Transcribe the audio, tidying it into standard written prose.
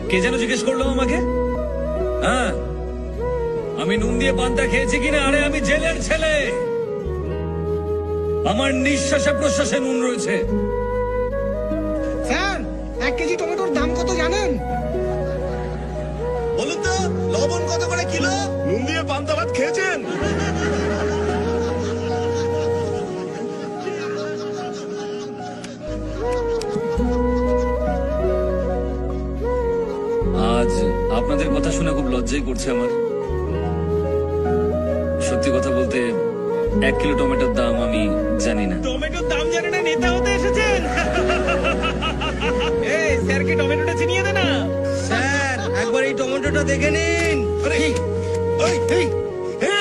কে যেন জিজ্ঞেস করলো আমাকে? হ্যাঁ, আমি নুন দিয়ে পান্তা খেয়েছি কিনা? আরে আমি জেলের ছেলে, আমার নিঃশ্বাসে প্রশ্বাসে নুন রয়েছে। স্যার 1 কেজি টমেটোর দাম কত জানেন? বলুন তো, লবণ কত করে কিলো? নুন দিয়ে পান্তা ভাত খেয়েছেন? আজ আপনাদের কথা শুনে খুব লজ্জাই করছে আমার। সত্যি কথা বলতে 1 কিলো টমেটোর দাম আমি জানি না। টমেটোর দাম জানে না, নেতা হতে এসেছেন? এই স্যারকে টমেটোটা চিনিয়ে দে না। স্যার একবার এই টমেটোটা দেখে নিন। আরে, এই, এই, এই, আরে,